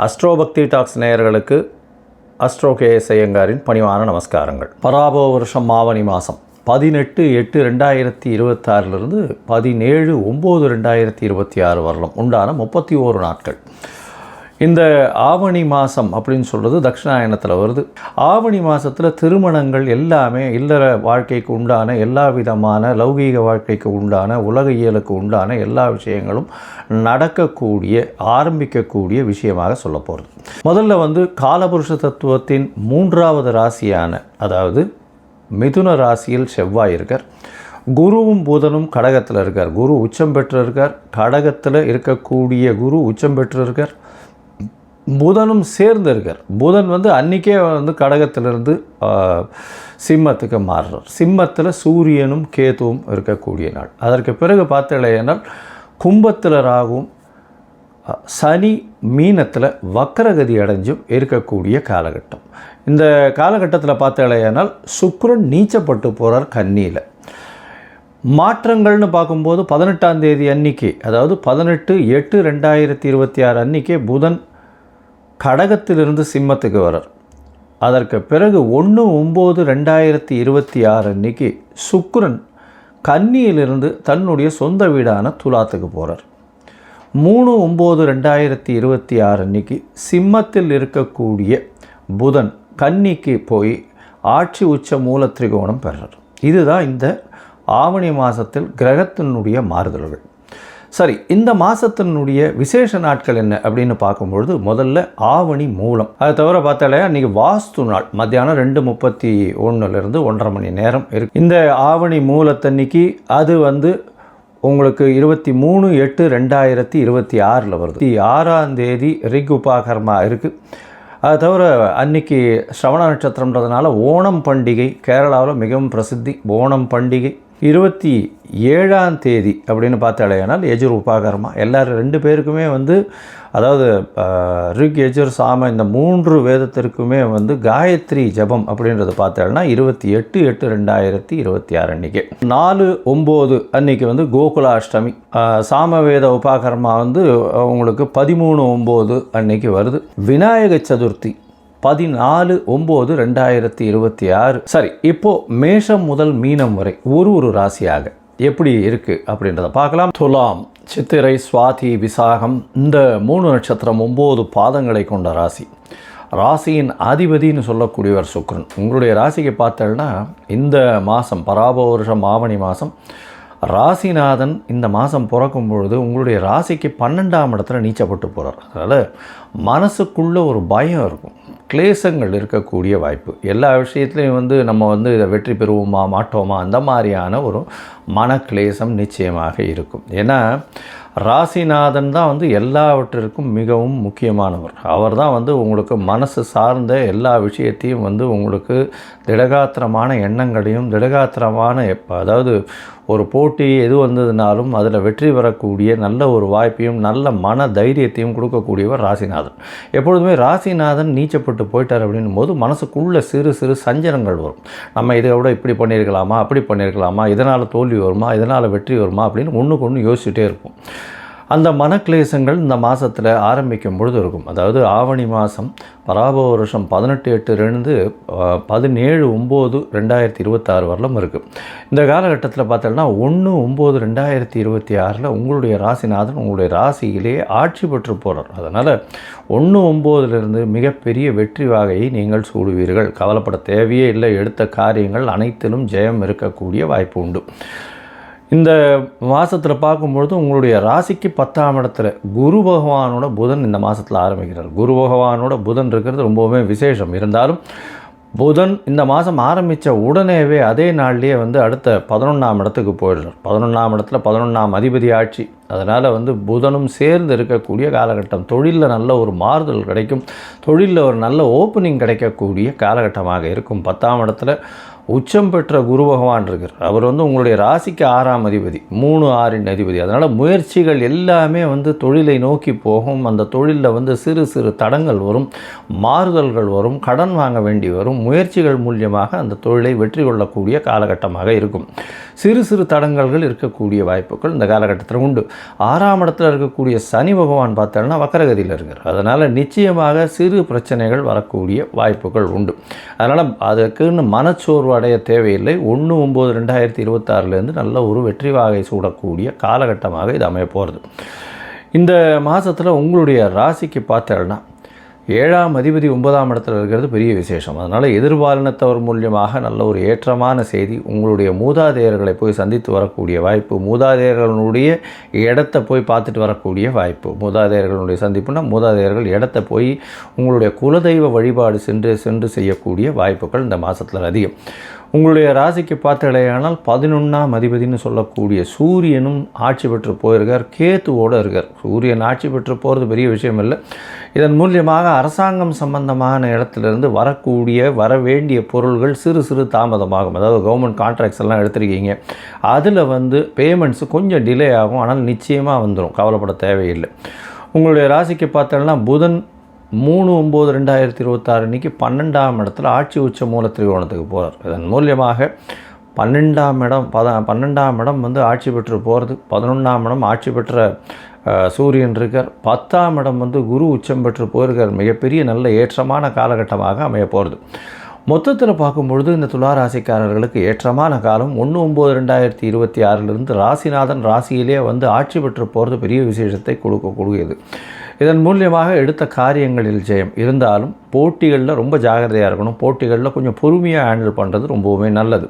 அஸ்ட்ரோபக்தி tax நேயர்களுக்கு astro KS ஐயங்காரின் பணிவான நமஸ்காரங்கள். பராபவ வருஷம் ஆவணி மாதம் 18/8/2026 17/9/2026 வரலாம் உண்டான 31 நாட்கள். இந்த ஆவணி மாதம் அப்படின்னு சொல்கிறது தட்சிணாயனத்தில் வருது. ஆவணி மாதத்தில் திருமணங்கள் எல்லாமே இல்லற வாழ்க்கைக்கு உண்டான எல்லா விதமான லௌகீக வாழ்க்கைக்கு உண்டான உலக இயலுக்கு உண்டான எல்லா விஷயங்களும் நடக்கக்கூடிய ஆரம்பிக்கக்கூடிய விஷயமாக சொல்ல போகிறது. முதல்ல காலபுருஷ தத்துவத்தின் 3வது ராசியான அதாவது மிதுன ராசியில் செவ்வாய் இருக்கார். குருவும் புதனும் கடகத்தில் இருக்கார். குரு உச்சம் பெற்று இருக்கார். கடகத்தில் இருக்கக்கூடிய குரு உச்சம் பெற்று இருக்கார். புதனும் சேர்ந்து இருக்கார். புதன் அன்றைக்கே கடகத்திலிருந்து சிம்மத்துக்கு மாறுறார். சிம்மத்தில் சூரியனும் கேதுவும் இருக்கக்கூடிய நாள். அதற்கு பிறகு பார்த்தீங்கன்னா கும்பத்தில் ராகுவும் சனி மீனத்தில் வக்கரகதி அடைஞ்சும் இருக்கக்கூடிய காலகட்டம். இந்த காலகட்டத்தில் பார்த்தீங்கன்னா சுக்கிரன் நீச்சப்பட்டு போகிறார் கன்னியில். மாற்றங்கள்னு பார்க்கும்போது 18ஆம் தேதி அன்றைக்கி அதாவது 18/8/2026 அன்றைக்கே புதன் கடகத்திலிருந்து சிம்மத்துக்கு வரார். அதற்கு பிறகு 1/9/2026 அன்றைக்கி சுக்கிரன் கன்னியிலிருந்து தன்னுடைய சொந்த வீடான துலாத்துக்கு போகிறார். 3/9/2026 அன்றைக்கி சிம்மத்தில் இருக்கக்கூடிய புதன் கன்னிக்கு போய் ஆட்சி உச்ச மூல திரிகோணம் பெறார். இதுதான் இந்த ஆவணி மாதத்தில் கிரகத்தினுடைய மாறுதல்கள். சரி, இந்த மாதத்தினுடைய விசேஷ நாட்கள் என்ன அப்படின்னு பார்க்கும்பொழுது முதல்ல ஆவணி மூலம். அதை தவிர பார்த்தாலே அன்றைக்கி வாஸ்து நாள் மத்தியானம் 2:31 1:30 மணி நேரம் இருக்குது. இந்த ஆவணி மூலத்தன்னைக்கு அது உங்களுக்கு 23/8/2026 வருது. 6ஆம் தேதி ரிக் உபாகர்மா இருக்குது. அது தவிர அன்றைக்கி ஸ்ரவண நட்சத்திரம்ன்றதுனால ஓணம் பண்டிகை கேரளாவில் மிகவும் பிரசித்தி. ஓணம் பண்டிகை 27ஆம் தேதி அப்படின்னு பார்த்தாலேனால் யஜுர் உபாகர்மா. எல்லோரும் 2 பேருக்குமே அதாவது ரிக் யஜுர் சாம இந்த 3 வேதத்திற்குமே காயத்ரி ஜபம் அப்படின்றது பார்த்தோம்னா 28/8/2026 அன்றைக்கி 4/9 அன்றைக்கி கோகுலாஷ்டமி. சாமவேத உபாகர்மா உங்களுக்கு 13/9 அன்றைக்கி வருது. விநாயக சதுர்த்தி 14/9/2026. சரி, இப்போது மேஷம் முதல் மீனம் வரை ஒரு ராசியாக எப்படி இருக்குது அப்படின்றத பார்க்கலாம். துலாம், சித்திரை, சுவாதி, விசாகம் இந்த 3 நட்சத்திரம் 9 பாதங்களை கொண்ட ராசி. ராசியின் அதிபதினு சொல்லக்கூடியவர் சுக்கிரன். உங்களுடைய ராசிக்கு பார்த்தோன்னா இந்த மாதம் பராபவ வருஷம் ஆவணி மாதம் ராசிநாதன் இந்த மாதம் பிறக்கும் பொழுது உங்களுடைய ராசிக்கு 12ஆம் இடத்துல நீச்சப்பட்டு போகிறார். அதனால் மனசுக்குள்ளே ஒரு பயம் இருக்கும், கிளேசங்கள் இருக்கக்கூடிய வாய்ப்பு. எல்லா விஷயத்துலையும் நம்ம இதை வெற்றி பெறுவோமா மாட்டோமா அந்த மாதிரியான ஒரு மன கிளேசம் நிச்சயமாக இருக்கும். ஏன்னா ராசிநாதன் தான் எல்லாவற்றிற்கும் மிகவும் முக்கியமானவர். அவர் தான் உங்களுக்கு மனசு சார்ந்த எல்லா விஷயத்தையும் உங்களுக்கு திடகாத்திரமான எண்ணங்களையும் திடகாத்திரமான அதாவது ஒரு போட்டி எது வந்ததுனாலும் அதில் வெற்றி பெறக்கூடிய நல்ல ஒரு வாய்ப்பையும் நல்ல மன தைரியத்தையும் கொடுக்கக்கூடியவர் ராசிநாதன். எப்பொழுதுமே ராசிநாதன் நீச்சப்பட்டு போயிட்டார் அப்படின்னும் போது மனசுக்குள்ளே சிறு சிறு சஞ்சலங்கள் வரும். நம்ம இதை விட இப்படி பண்ணியிருக்கலாமா, அப்படி பண்ணியிருக்கலாமா, இதனால் தோல்வி வருமா, இதனால் வெற்றி வருமா அப்படின்னு ஒன்றுக்கு ஒன்று யோசிச்சுட்டே இருப்போம். அந்த மனக்லேசங்கள் இந்த மாதத்தில் ஆரம்பிக்கும் பொழுது இருக்கும். அதாவது ஆவணி மாதம் பராபவ வருஷம் 18/8 17/9/2026 வரலும் இருக்குது. இந்த காலகட்டத்தில் பார்த்தோம்னா 1/9/2026 உங்களுடைய ராசிநாதன் உங்களுடைய ராசியிலே ஆட்சி பெற்று போகிறார். அதனால் 1/9 மிகப்பெரிய வெற்றி வாகையை நீங்கள் சூடுவீர்கள். கவலைப்பட தேவையே இல்லை. எடுத்த காரியங்கள் அனைத்திலும் ஜெயம் இருக்கக்கூடிய வாய்ப்பு உண்டு. இந்த மாதத்தில் பார்க்கும்பொழுது உங்களுடைய ராசிக்கு 10ஆம் இடத்துல குரு பகவானோட புதன் இந்த மாதத்தில் ஆரம்பிக்கிறார். குரு பகவானோட புதன் இருக்கிறது ரொம்பவுமே விசேஷம். இருந்தாலும் புதன் இந்த மாதம் ஆரம்பித்த உடனேவே அதே நாள்லேயே அடுத்த 11ஆம் இடத்துக்கு போயிடுறார். 11ஆம் இடத்துல 11ஆம் அதிபதி ஆட்சி. அதனால் புதனும் சேர்ந்து இருக்கக்கூடிய காலகட்டம். தொழிலில் நல்ல ஒரு மாறுதல் கிடைக்கும். தொழிலில் ஒரு நல்ல ஓப்பனிங் கிடைக்கக்கூடிய காலகட்டமாக இருக்கும். 10ஆம் இடத்துல உச்சம் பெற்ற குரு பகவான் இருக்கிறார். அவர் உங்களுடைய ராசிக்கு 6ஆம் அதிபதி, 3 6இன் அதிபதி. அதனால் முயற்சிகள் எல்லாமே தொழிலை நோக்கி போகும். அந்த தொழிலில் சிறு சிறு தடங்கள் வரும், மாறுதல்கள் வரும், கடன் வாங்க வேண்டி வரும். முயற்சிகள் மூலியமாக அந்த தொழிலை வெற்றி கொள்ளக்கூடிய காலகட்டமாக இருக்கும். சிறு சிறு தடங்கல்கள் இருக்கக்கூடிய வாய்ப்புகள் இந்த காலகட்டத்தில் உண்டு. 6ஆம் இடத்துல இருக்கக்கூடிய சனி பகவான் பார்த்தோன்னா வக்கரகதியில் இருக்கிறார். அதனால் நிச்சயமாக சிறு பிரச்சனைகள் வரக்கூடிய வாய்ப்புகள் உண்டு. அதனால் அதுக்குன்னு மனச்சோர்வு அடைய தேவையில்லை. 1/9/2026 நல்ல ஒரு வெற்றி வாகை சூடக்கூடிய காலகட்டமாக இது அமைய போகிறது. இந்த மாதத்தில் உங்களுடைய ராசிக்கு பார்த்தோன்னா 7ஆம் அதிபதி 9ஆம் இடத்துல இருக்கிறது பெரிய விசேஷம். அதனால் எதிர்பாலினத்தவர் மூலியமாக நல்ல ஒரு ஏற்றமான செய்தி, உங்களுடைய மூதாதையர்களை போய் சந்தித்து வரக்கூடிய வாய்ப்பு, மூதாதையர்களுடைய இடத்தை போய் பார்த்துட்டு வரக்கூடிய வாய்ப்பு. மூதாதையர்களுடைய சந்திப்புனா மூதாதையர்கள் இடத்தை போய் உங்களுடைய குலதெய்வ வழிபாடு சென்று செய்யக்கூடிய வாய்ப்புகள் இந்த மாதத்தில் அதிகம். உங்களுடைய ராசிக்கு பார்த்தடையானால் 11ஆம் அதிபதினு சொல்லக்கூடிய சூரியனும் ஆட்சி பெற்று போயிருக்கார், கேத்துவோடு இருக்கார். சூரியன் ஆட்சி பெற்று போகிறது பெரிய விஷயம் இல்லை. இதன் மூலியமாக அரசாங்கம் சம்பந்தமான இடத்துலேருந்து வர வேண்டிய பொருள்கள் சிறு சிறு தாமதமாகும். அதாவது கவர்மெண்ட் கான்ட்ராக்ட்ஸ் எல்லாம் எடுத்திருக்கீங்க, அதில் பேமெண்ட்ஸு கொஞ்சம் டிலே ஆகும். ஆனால் நிச்சயமாக வந்துடும், கவலைப்பட தேவையில்லை. உங்களுடைய ராசிக்கு பார்த்தோன்னா புதன் 3/9/2026 அன்றைக்கி 12ஆம் இடத்துல ஆட்சி உச்ச மூல திரிகோணத்துக்கு போகிறார். இதன் மூலியமாக 12ஆம் இடம் ஆட்சி பெற்று போகிறது. 11ஆம் இடம் ஆட்சி பெற்ற சூரியன் இருக்கார். 10ஆம் இடம் குரு உச்சம் பெற்று போயிருக்கார். மிகப்பெரிய நல்ல ஏற்றமான காலகட்டமாக அமைய போகிறது. மொத்தத்தில் பார்க்கும்பொழுது இந்த துளாராசிக்காரர்களுக்கு ஏற்றமான காலம் 1/9/2026 ராசிநாதன் ராசியிலே ஆட்சி பெற்று போகிறது பெரிய விசேஷத்தை கொடுக்கக்கூடியது. இதன் மூலியமாக எடுத்த காரியங்களில் ஜெயம் இருந்தாலும் போட்டிகளில் ரொம்ப ஜாகிரதையாக இருக்கணும். போட்டிகளில் கொஞ்சம் பொறுமையாக ஹேண்டில் பண்ணுறது ரொம்பவுமே நல்லது.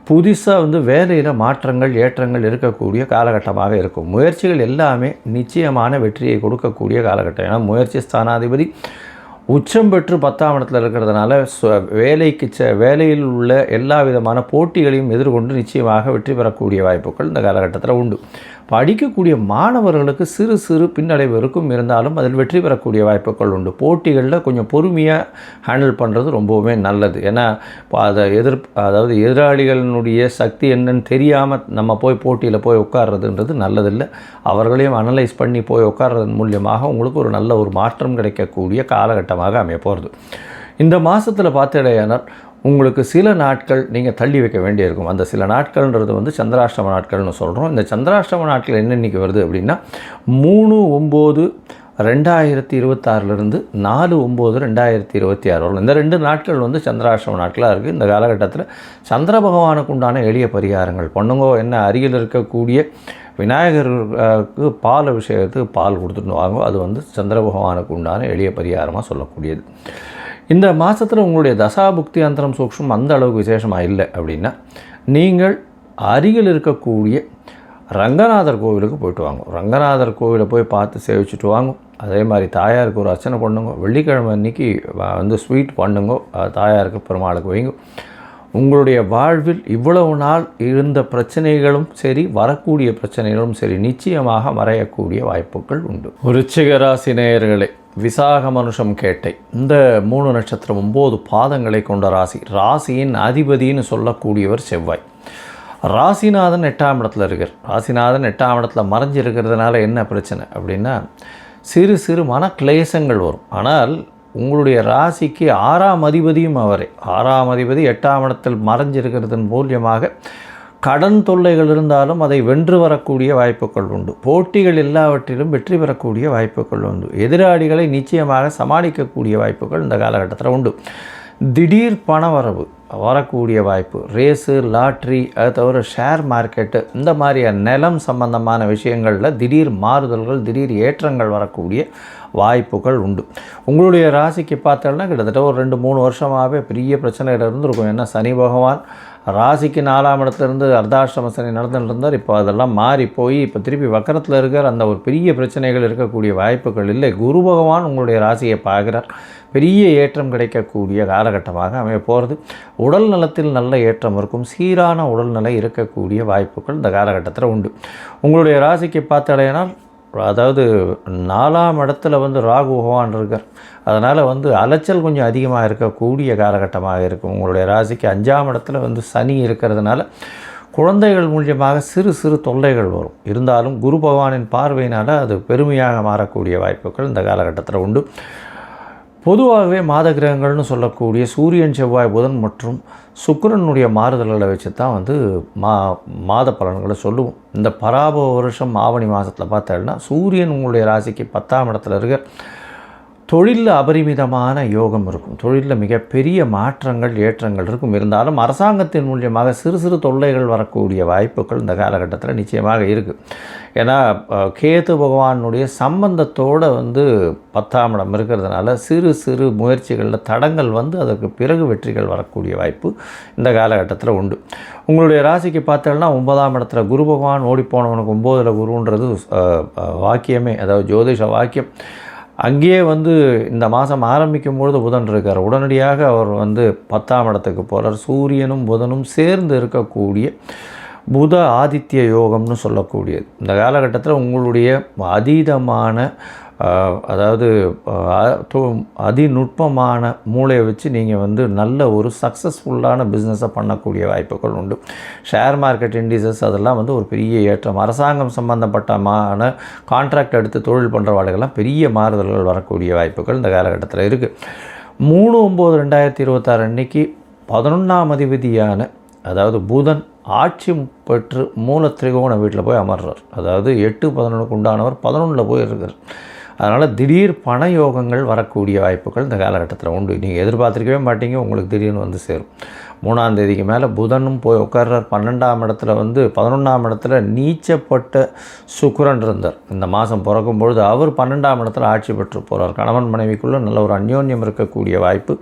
புதுசாக வேலையில் மாற்றங்கள் ஏற்றங்கள் இருக்கக்கூடிய காலகட்டமாக இருக்கும். முயற்சிகள் எல்லாமே நிச்சயமான வெற்றியை கொடுக்கக்கூடிய காலகட்டம். ஏன்னா முயற்சி ஸ்தானாதிபதி உச்சம் பெற்று 10ஆம் இடத்துல இருக்கிறதுனால வேலையில் உள்ள எல்லா விதமான போட்டிகளையும் எதிர்கொண்டு நிச்சயமாக வெற்றி பெறக்கூடிய வாய்ப்புகள் இந்த காலகட்டத்தில் உண்டு. படிக்கக்கூடிய மாணவர்களுக்கு சிறு சிறு பின்னடைவு இருக்கும், இருந்தாலும் அதில் வெற்றி பெறக்கூடிய வாய்ப்புகள் உண்டு. போட்டிகளில் கொஞ்சம் பொறுமையாக ஹேண்டில் பண்ணுறது ரொம்பவுமே நல்லது. ஏன்னா அதாவது எதிராளிகளினுடைய சக்தி என்னன்னு தெரியாமல் நம்ம போட்டியில் போய் உட்கார்றதுன்றது நல்லதில்லை. அவர்களையும் அனலைஸ் பண்ணி போய் உட்கார்றதன் மூலியமாக உங்களுக்கு ஒரு நல்ல ஒரு மாற்றம் கிடைக்கக்கூடிய காலகட்டமாக அமைய போகிறது. இந்த மாதத்தில் பார்த்தடையானால் உங்களுக்கு சில நாட்கள் நீங்கள் தள்ளி வைக்க வேண்டியிருக்கும். அந்த சில நாட்கள்ன்றது சந்திராஷ்டம நாட்கள்னு சொல்கிறோம். இந்த சந்திராஷ்டம நாட்கள் என்னென்னைக்கு வருது அப்படின்னா 3/9/2026 4/9/2026 வரும். இந்த 2 நாட்கள் சந்திராஷ்டம நாட்களாக இருக்குது. இந்த காலகட்டத்தில் சந்திர பகவானுக்கு உண்டான எளிய பரிகாரங்கள் பண்ணுங்க. என்ன அருகில் இருக்கக்கூடிய விநாயகருக்கு பால் அபிஷேகத்துக்கு பால் கொடுத்துட்டு வாங்க. அது சந்திர பகவானுக்கு உண்டான எளிய பரிகாரமாக சொல்லக்கூடியது. இந்த மாதத்தில் உங்களுடைய தசாபுக்தி அந்தரம் சூக்ஷ்மம் அந்த அளவுக்கு விசேஷமாக இல்லை அப்படின்னா நீங்கள் அருகில் இருக்கக்கூடிய ரங்கநாதர் கோவிலுக்கு போய்ட்டு வாங்க. ரங்கநாதர் கோவிலை போய் பார்த்து சேவிச்சுட்டு வாங்க. அதே மாதிரி தாயாருக்கு ஒரு அர்ச்சனை பண்ணுங்க. வெள்ளிக்கிழமை அன்றைக்கி ஸ்வீட் பண்ணுங்க, தாயாருக்கு பெருமாளுக்கு வைங்க. உங்களுடைய வாழ்வில் இவ்வளவு நாள் இருந்த பிரச்சனைகளும் சரி, வரக்கூடிய பிரச்சனைகளும் சரி, நிச்சயமாக மறையக்கூடிய வாய்ப்புகள் உண்டு. விருச்சிக ராசி நேயர்களே, விசாக மனுஷம் கேட்டை இந்த 3 நட்சத்திரம் 9 பாதங்களை கொண்ட ராசி. ராசியின் அதிபதினு சொல்லக்கூடியவர் செவ்வாய். ராசிநாதன் 8ஆம் இடத்துல இருக்கார். ராசிநாதன் 8ஆம் இடத்துல மறைஞ்சிருக்கிறதுனால என்ன பிரச்சனை அப்படின்னா சிறு சிறு மன கிளேசங்கள் வரும். ஆனால் உங்களுடைய ராசிக்கு 6ஆம் அதிபதியும் அவரே. 6ஆம் அதிபதி 8ஆம் இடத்தில் மறைஞ்சிருக்கிறதன் மூலியமாக கடன் தொல்லைகள் இருந்தாலும் அதை வென்று வரக்கூடிய வாய்ப்புகள் உண்டு. போட்டிகள் எல்லாவற்றிலும் வெற்றி பெறக்கூடிய வாய்ப்புகள் உண்டு. எதிராளிகளை நிச்சயமாக சமாளிக்கக்கூடிய வாய்ப்புகள் இந்த காலகட்டத்தில் உண்டு. திடீர் பண வரக்கூடிய வாய்ப்பு, ரேஸு, லாட்ரி, அது தவிர ஷேர் மார்க்கெட்டு, இந்த மாதிரியான நிலம் சம்பந்தமான விஷயங்களில் திடீர் மாறுதல்கள், திடீர் ஏற்றங்கள் வரக்கூடிய வாய்ப்புகள் உண்டு. உங்களுடைய ராசிக்கு பார்த்தோன்னா கிட்டத்தட்ட ஒரு 2-3 வருஷமாகவே பெரிய பிரச்சனைகள் இருந்திருக்கும். ஏன்னா சனி பகவான் ராசிக்கு 4ஆம் இடத்துலேருந்து அர்த்தாஷ்டம சனி நடந்துட்டு இருந்தார். இப்போ அதெல்லாம் மாறி போய் இப்போ திருப்பி வக்கரத்தில் இருக்கிற அந்த ஒரு பெரிய பிரச்சனைகள் இருக்கக்கூடிய வாய்ப்புகள் இல்லை. குரு பகவான் உங்களுடைய ராசியை பார்க்குறார். பெரிய ஏற்றம் கிடைக்கக்கூடிய காலகட்டமாக அமைய போகிறது. உடல் நலத்தில் நல்ல ஏற்றம் இருக்கும். சீரான உடல்நிலை இருக்கக்கூடிய வாய்ப்புகள் இந்த காலகட்டத்தில் உண்டு. உங்களுடைய ராசிக்கு பார்த்தடையினால் அதாவது 4ஆம் இடத்துல ராகு பகவான் இருக்கார். அதனால் அலைச்சல் கொஞ்சம் அதிகமாக இருக்கக்கூடிய காலகட்டமாக இருக்கும். உங்களுடைய ராசிக்கு 5ஆம் இடத்துல சனி இருக்கிறதுனால குழந்தைகள் மூலியமாக சிறு சிறு தொல்லைகள் வரும். இருந்தாலும் குரு பகவானின் பார்வையினால் அது பெருமையாக மாறக்கூடிய வாய்ப்புகள் இந்த காலகட்டத்தில் உண்டு. பொதுவாகவே மாத கிரகங்கள்னு சொல்லக்கூடிய சூரியன், செவ்வாய், புதன் மற்றும் சுக்கிரனுடைய மாறுதல்களை வச்சு தான் வந்து மாத பலன்களை சொல்லுவோம். இந்த பராபவ வருஷம் ஆவணி மாதத்தில் பார்த்தோம்னா சூரியன் உங்களுடைய ராசிக்கு 10ஆம் இடத்துல இருக்க தொழிலில் அபரிமிதமான யோகம் இருக்கும். தொழிலில் மிகப்பெரிய மாற்றங்கள் ஏற்றங்கள் இருக்கும். இருந்தாலும் அரசாங்கத்தின் மூலியமாக சிறு சிறு தொல்லைகள் வரக்கூடிய வாய்ப்புகள் இந்த காலகட்டத்தில் நிச்சயமாக இருக்குது. ஏன்னா கேது பகவானுடைய சம்பந்தத்தோடு வந்து 10ஆம் இடம் இருக்கிறதுனால சிறு சிறு முயற்சிகளில் தடங்கள் வந்து அதற்கு பிறகு வெற்றிகள் வரக்கூடிய வாய்ப்பு இந்த காலகட்டத்தில் உண்டு. உங்களுடைய ராசிக்கு பார்த்தோம்னா 9ஆம் இடத்துல குரு பகவான் ஓடிப்போனவனுக்கு 9ல் குருன்றது வாக்கியமே, அதாவது ஜோதிஷ வாக்கியம். அங்கேயே வந்து இந்த மாதம் ஆரம்பிக்கும்பொழுது புதன் இருக்கார். உடனடியாக அவர் வந்து 10ஆம் இடத்துக்கு போகிறார். சூரியனும் புதனும் சேர்ந்து இருக்கக்கூடிய புத ஆதித்ய யோகம்னு சொல்லக்கூடியது. இந்த காலகட்டத்தில் உங்களுடைய அதீதமான அதாவது அதிநுட்பமான மூளையை வச்சு நீங்கள் வந்து நல்ல ஒரு சக்ஸஸ்ஃபுல்லான பிஸ்னஸை பண்ணக்கூடிய வாய்ப்புகள் உண்டு. ஷேர் மார்க்கெட் இண்டிசஸ் அதெல்லாம் வந்து ஒரு பெரிய ஏற்றம். அரசாங்கம் சம்பந்தப்பட்டமான கான்ட்ராக்ட் எடுத்து தொழில் பண்ணுறவாளுகள்லாம் பெரிய மாறுதல்கள் வரக்கூடிய வாய்ப்புகள் இந்த காலகட்டத்தில் இருக்குது. 3/9/2026 அன்னைக்கு 11ஆம் அதிபதியான அதாவது புதன் ஆட்சி பெற்று மூலத்திரிகோண வீட்டில் போய் அமர்றார். அதாவது 8-11க்கு உண்டானவர் 11ல் போய் இருக்கார். அதனால் திடீர் பண யோகங்கள் வரக்கூடிய வாய்ப்புகள் இந்த காலகட்டத்தில் உண்டு. நீங்கள் எதிர்பார்த்துருக்கவே மாட்டீங்க, உங்களுக்கு திடீர்னு வந்து சேரும். 3ஆம் தேதிக்கு மேலே புதனும் போய் உட்கார்றார். 12ஆம் இடத்துல வந்து 11ஆம் இடத்துல நீச்சப்பட்ட சுக்கிரன் இருந்தார். இந்த மாதம் பிறக்கும்பொழுது அவர் 12ஆம் இடத்துல ஆட்சி பெற்று போகிறார். கணவன் மனைவிக்குள்ளே நல்ல ஒரு அந்யோன்யம் இருக்கக்கூடிய வாய்ப்பு,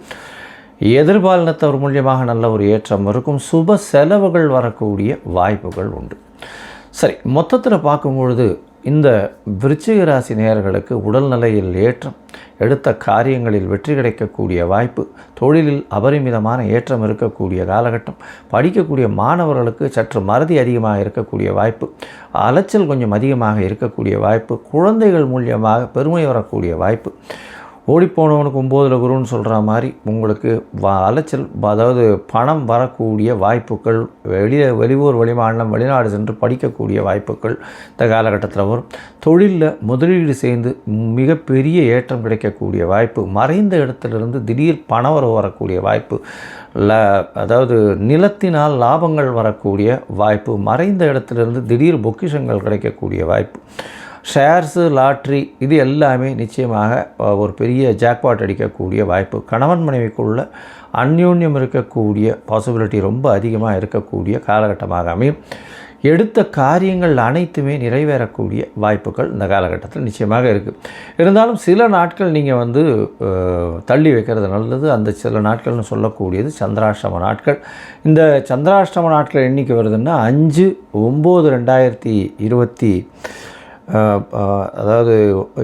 எதிர்பாலினத்தவர் மூலியமாக நல்ல ஒரு ஏற்றம் இருக்கும். சுப செலவுகள் வரக்கூடிய வாய்ப்புகள் உண்டு. சரி, மொத்தத்தில் பார்க்கும்பொழுது இந்த விருச்சிக ராசி நேயர்களுக்கு உடல்நிலையில் ஏற்றம், எடுத்த காரியங்களில் வெற்றி கிடைக்கக்கூடிய வாய்ப்பு, தொழிலில் அபரிமிதமான ஏற்றம் இருக்கக்கூடிய காலகட்டம், படிக்கக்கூடிய மாணவர்களுக்கு சற்று மறதி அதிகமாக இருக்கக்கூடிய வாய்ப்பு, அலைச்சல் கொஞ்சம் அதிகமாக இருக்கக்கூடிய வாய்ப்பு, குழந்தைகள் மூலியமாக பெருமை வரக்கூடிய வாய்ப்பு, ஓடிப்போனவனுக்கு 9ல் குருன்னு சொல்கிற மாதிரி உங்களுக்கு அலைச்சல், அதாவது பணம் வரக்கூடிய வாய்ப்புகள், வெளியூர் வெளிமாநிலம் வெளிநாடு சென்று படிக்கக்கூடிய வாய்ப்புகள் இந்த காலகட்டத்தில் வரும். தொழிலில் முதலீடு செய்து மிகப்பெரிய ஏற்றம் கிடைக்கக்கூடிய வாய்ப்பு, மறைந்த இடத்திலிருந்து திடீர் பணவரவு வரக்கூடிய வாய்ப்பு, அதாவது நிலத்தினால் லாபங்கள் வரக்கூடிய வாய்ப்பு, மறைந்த இடத்திலிருந்து திடீர் பொக்கிஷங்கள் கிடைக்கக்கூடிய வாய்ப்பு, ஷேர்ஸு, லாட்ரி இது எல்லாமே நிச்சயமாக ஒரு பெரிய ஜாக்பாட் அடிக்கக்கூடிய வாய்ப்பு, கணவன் மனைவிக்குள்ள அந்யோன்யம் இருக்கக்கூடிய பாசிபிலிட்டி ரொம்ப அதிகமாக இருக்கக்கூடிய காலகட்டமாக அமையும். எடுத்த காரியங்கள் அனைத்துமே நிறைவேறக்கூடிய வாய்ப்புகள் இந்த காலகட்டத்தில் நிச்சயமாக இருக்குது. இருந்தாலும் சில நாட்கள் நீங்கள் வந்து தள்ளி வைக்கிறது நல்லது. அந்த சில நாட்கள்னு சொல்லக்கூடியது சந்திராஷ்டம நாட்கள். இந்த சந்திராஷ்டம நாட்கள் என்றைக்கு வருதுன்னா 5/9/2026 அதாவது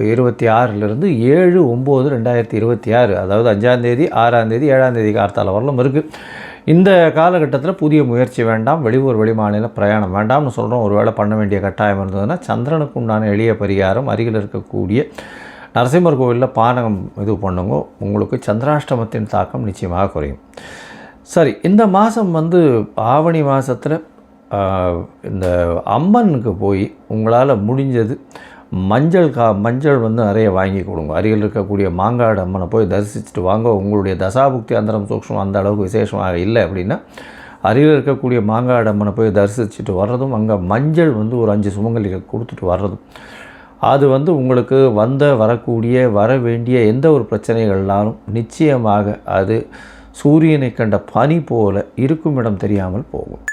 26லிருந்து 7/9/2026 அதாவது 5ஆம் தேதி 6ஆம் தேதி 7ஆம் தேதி கார்த்தால வரலும் இருக்குது. இந்த காலகட்டத்தில் புதிய முயற்சி வேண்டாம், வெளியூர் வெளிமாநில பிரயாணம் வேண்டாம்னு சொல்கிறோம். ஒரு வேளை பண்ண வேண்டிய கட்டாயம் இருந்ததுன்னா சந்திரனுக்கு உண்டான எளிய பரிகாரம், அருகில் இருக்கக்கூடிய நரசிம்மர் கோவிலில் பானகம் இது பண்ணுங்க, உங்களுக்கு சந்திராஷ்டமத்தின் தாக்கம் நிச்சயமாக குறையும். சரி, இந்த மாதம் வந்து ஆவணி மாதத்தில் இந்த அம்மனுக்கு போய் உங்களால் முடிஞ்சது மஞ்சள் வந்து நிறைய வாங்கி கொடுங்க. அருகில் இருக்கக்கூடிய மாங்காடு அம்மனை போய் தரிசிச்சுட்டு வாங்க. உங்களுடைய தசாபுக்தி அந்தரம் சூக்ஷ்மம் அந்த அளவுக்கு விசேஷமாக இல்லை அப்படின்னா அருகில் இருக்கக்கூடிய மாங்காடு அம்மனை போய் தரிசிச்சுட்டு வர்றதும், அங்கே மஞ்சள் வந்து ஒரு 5 சுமங்கலிகள் கொடுத்துட்டு வர்றதும், அது வந்து உங்களுக்கு வர வேண்டிய எந்த ஒரு பிரச்சனைகள்னாலும் நிச்சயமாக அது சூரியனை கண்ட பனி போல இருக்கும் இடம் தெரியாமல் போகும்.